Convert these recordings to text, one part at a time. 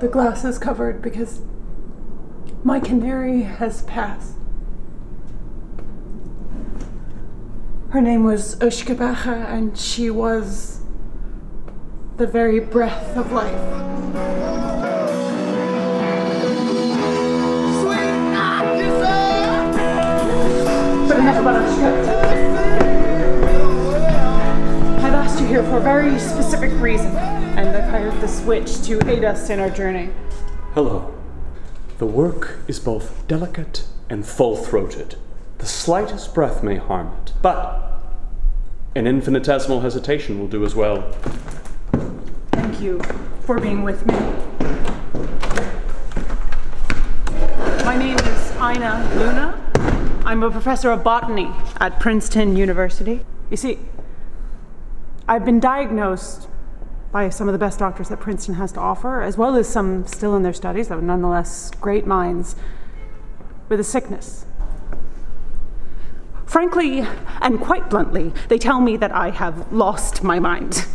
The glass is covered because my canary has passed. Her name was Ushkabacha, and she was the very breath of life. But enough about Ushka. I've asked you here for a very specific reason, and I've hired this witch to aid us in our journey. Hello. The work is both delicate and full-throated. The slightest breath may harm it, but an infinitesimal hesitation will do as well. Thank you for being with me. My name is Aine Luna. I'm a professor of botany at Princeton University. You see, I've been diagnosed by some of the best doctors that Princeton has to offer, as well as some still in their studies, that are nonetheless great minds, with a sickness. Frankly, and quite bluntly, they tell me that I have lost my mind.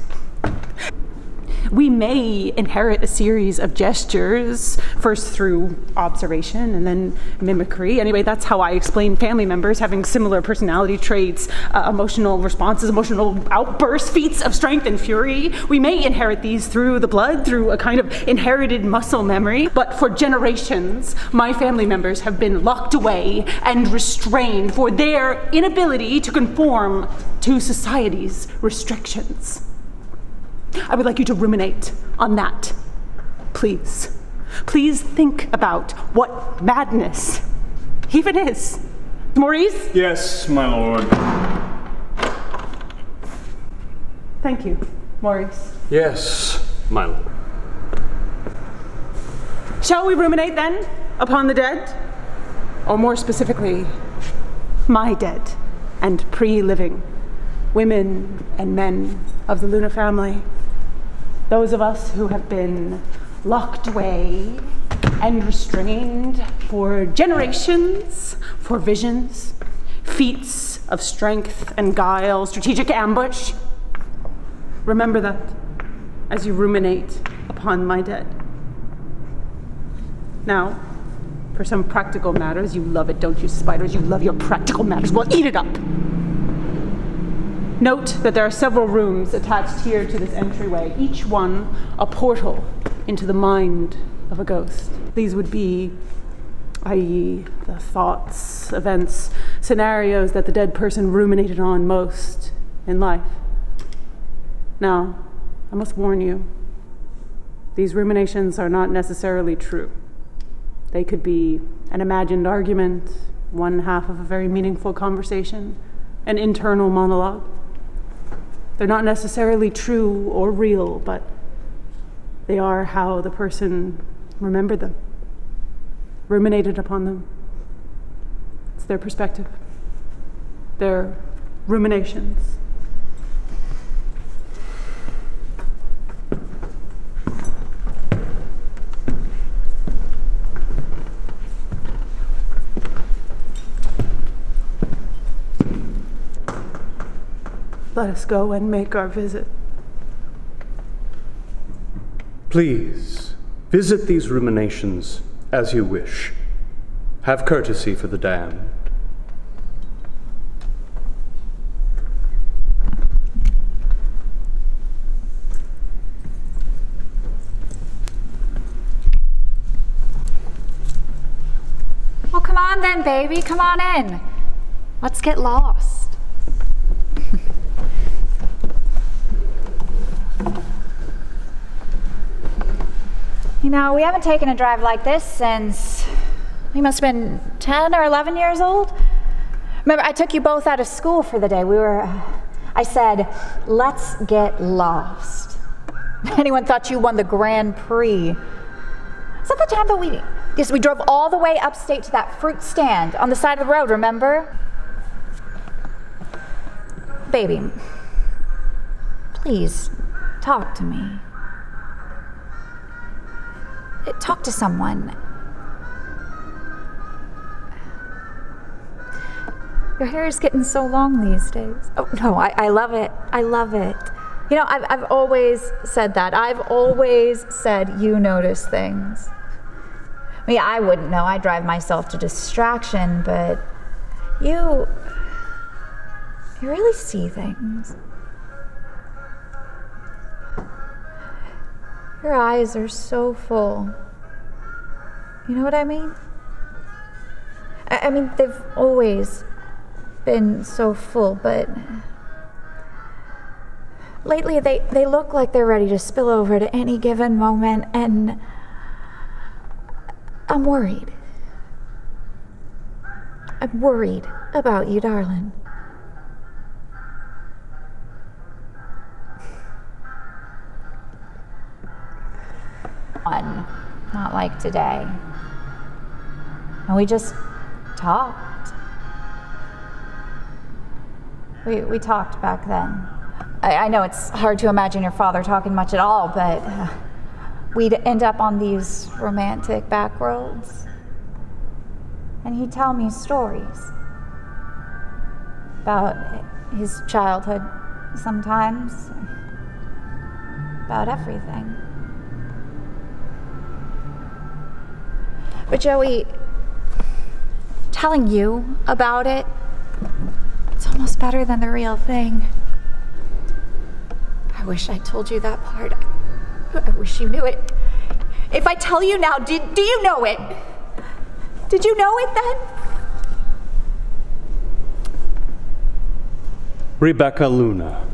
We may inherit a series of gestures, first through observation and then mimicry. Anyway, that's how I explain family members having similar personality traits, emotional responses, emotional outbursts, feats of strength and fury. We may inherit these through the blood, through a kind of inherited muscle memory. But for generations, my family members have been locked away and restrained for their inability to conform to society's restrictions. I would like you to ruminate on that, please. Please think about what madness even is. Maurice? Yes, my lord. Thank you, Maurice. Yes, my lord. Shall we ruminate then upon the dead? Or more specifically, my dead and pre-living women and men of the Luna family. Those of us who have been locked away and restrained for generations, for visions, feats of strength and guile, strategic ambush. Remember that as you ruminate upon my dead. Now, for some practical matters, you love it, don't you, spiders? You love your practical matters. Well, eat it up. Note that there are several rooms attached here to this entryway, each one a portal into the mind of a ghost. These would be, i.e., the thoughts, events, scenarios that the dead person ruminated on most in life. Now, I must warn you, these ruminations are not necessarily true. They could be an imagined argument, one half of a very meaningful conversation, an internal monologue. They're not necessarily true or real, but they are how the person remembered them, ruminated upon them. It's their perspective, their ruminations. Let us go and make our visit. Please, visit these ruminations as you wish. Have courtesy for the damned. Well, come on then, baby, come on in. Let's get lost. You know, we haven't taken a drive like this since we must have been 10 or 11 years old. Remember, I took you both out of school for the day. I said, let's get lost. Anyone thought you won the Grand Prix? Is that the time that we drove all the way upstate to that fruit stand on the side of the road, remember? Baby, please, talk to me. Talk to someone. Your hair is getting so long these days. Oh, no, I love it. I love it. You know, I've always said that. I've always said you notice things. I mean, I wouldn't know. I drive myself to distraction, but you really see things. Your eyes are so full. You know what I mean? I mean, they've always been so full, but lately they look like they're ready to spill over at any given moment, and I'm worried. I'm worried about you, darling. Not like today. And we just talked. We talked back then. I know it's hard to imagine your father talking much at all, but we'd end up on these romantic back roads. And he'd tell me stories about his childhood sometimes, about everything. But Joey, telling you about it, it's almost better than the real thing. I wish I told you that part. I wish you knew it. If I tell you now, do you know it? Did you know it then? Rebecca Luna,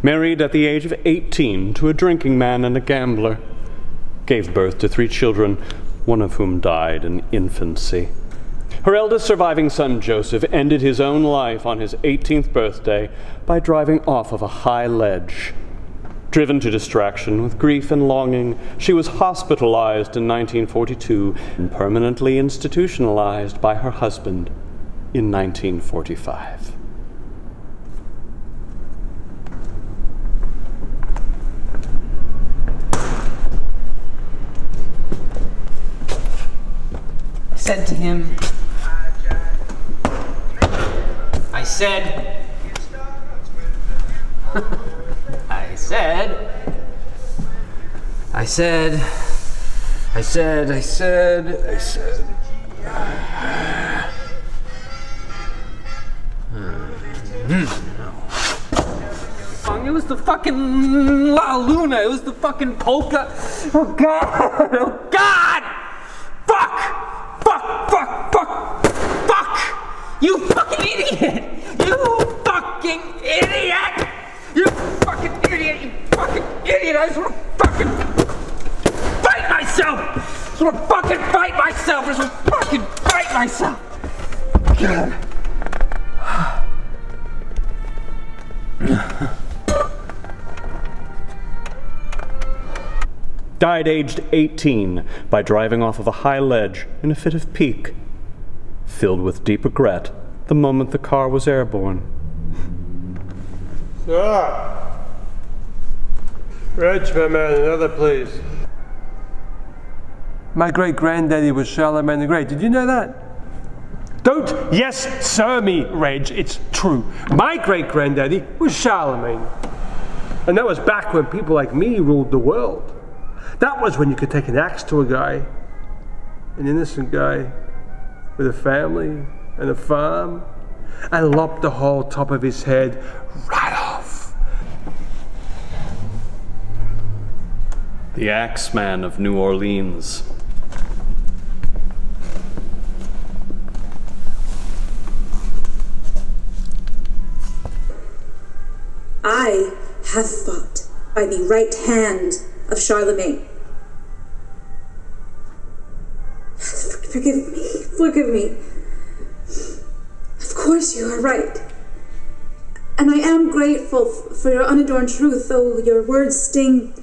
married at the age of 18 to a drinking man and a gambler, gave birth to 3 children, one of whom died in infancy. Her eldest surviving son, Joseph, ended his own life on his 18th birthday by driving off of a high ledge. Driven to distraction with grief and longing, she was hospitalized in 1942 and permanently institutionalized by her husband in 1945. Said to him, I said, It was the fucking La Luna, it was the fucking polka. Oh God, oh God! Fuck! You fucking idiot! You fucking idiot! You fucking idiot! You fucking idiot! I just wanna fucking fight myself! I just wanna fucking fight myself! I just wanna fucking fight myself! God. Died aged 18 by driving off of a high ledge in a fit of pique, filled with deep regret the moment the car was airborne. Sir! Reg, my man, another please. My great-granddaddy was Charlemagne the Great. Did you know that? Don't yes sir me, Reg. It's true. My great-granddaddy was Charlemagne. And that was back when people like me ruled the world. That was when you could take an axe to a guy, an innocent guy with a family and a farm, and lop the whole top of his head right off. The Axeman of New Orleans. I have fought by the right hand of Charlemagne. Forgive me. Of course you are right. And I am grateful for your unadorned truth, though your words sting.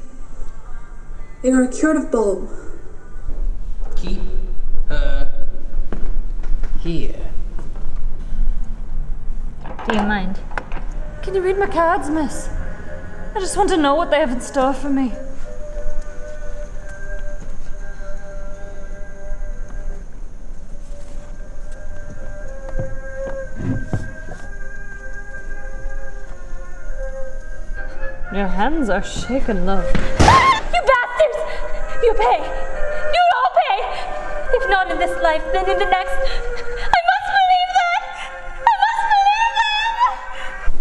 They are a curative balm. Keep her here. Do you mind? Can you read my cards, miss? I just want to know what they have in store for me. Your hands are shaking, love. You bastards! You pay! You all pay! If not in this life, then in the next. I must believe that! I must believe that!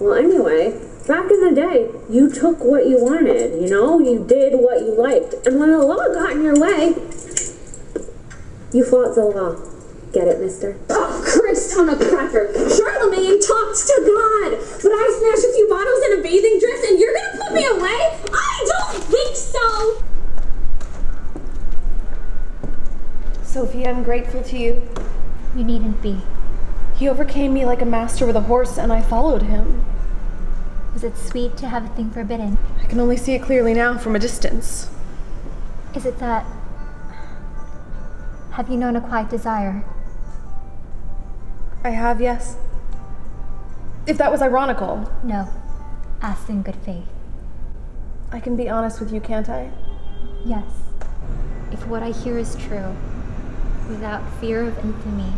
Well, anyway, back in the day, you took what you wanted, you know? You did what you liked. And when the law got in your way, you fought the law. Get it, mister? Oh, Christ on a cracker. Charlemagne talks to God. But I smashed a few bottles in a bathing dress and you're gonna put me away? I don't think so! Sophie, I'm grateful to you. You needn't be. He overcame me like a master with a horse, and I followed him. Was it sweet to have a thing forbidden? I can only see it clearly now from a distance. Is it that... Have you known a quiet desire? I have, yes. If that was ironical. No. Asked in good faith. I can be honest with you, can't I? Yes. If what I hear is true, without fear of infamy,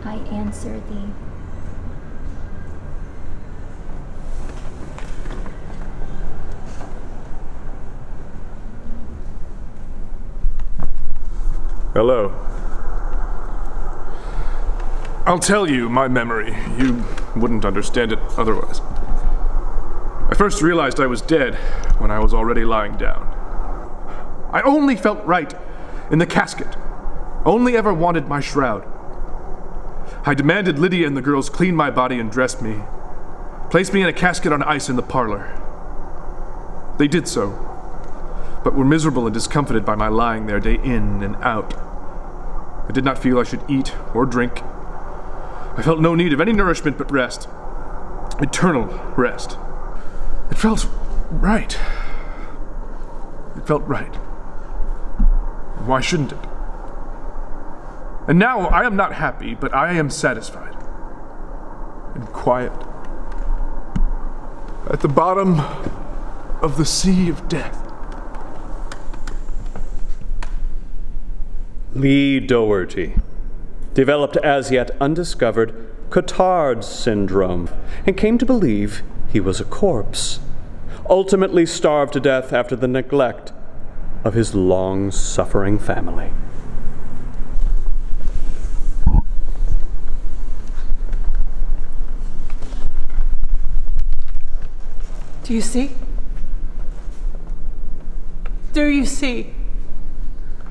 I answer thee. Hello. I'll tell you my memory. You wouldn't understand it otherwise. I first realized I was dead when I was already lying down. I only felt right in the casket. Only ever wanted my shroud. I demanded Lydia and the girls clean my body and dress me. Place me in a casket on ice in the parlor. They did so, but were miserable and discomfited by my lying there day in and out. I did not feel I should eat or drink. I felt no need of any nourishment but rest. Eternal rest. It felt right. It felt right. Why shouldn't it? And now I am not happy, but I am satisfied. And quiet. At the bottom of the sea of death. Lee Doherty developed as yet undiscovered Cotard's syndrome and came to believe he was a corpse, ultimately starved to death after the neglect of his long-suffering family. Do you see? Do you see?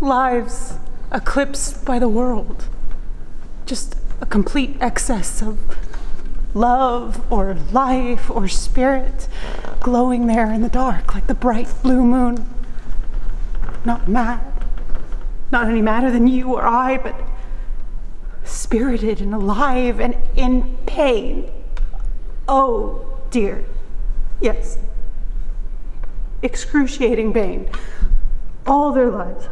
Lives eclipsed by the world. Just a complete excess of love or life or spirit glowing there in the dark like the bright blue moon. Not mad, not any madder than you or I, but spirited and alive and in pain. Oh dear, yes. Excruciating pain, all their lives.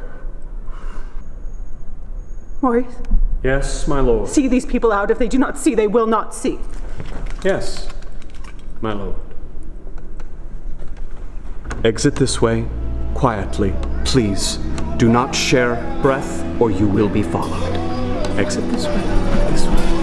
Maurice? Yes, my lord. See these people out. If they do not see, they will not see. Yes, my lord. Exit this way, quietly, please. Do not share breath, or you will be followed. Exit this way, this way.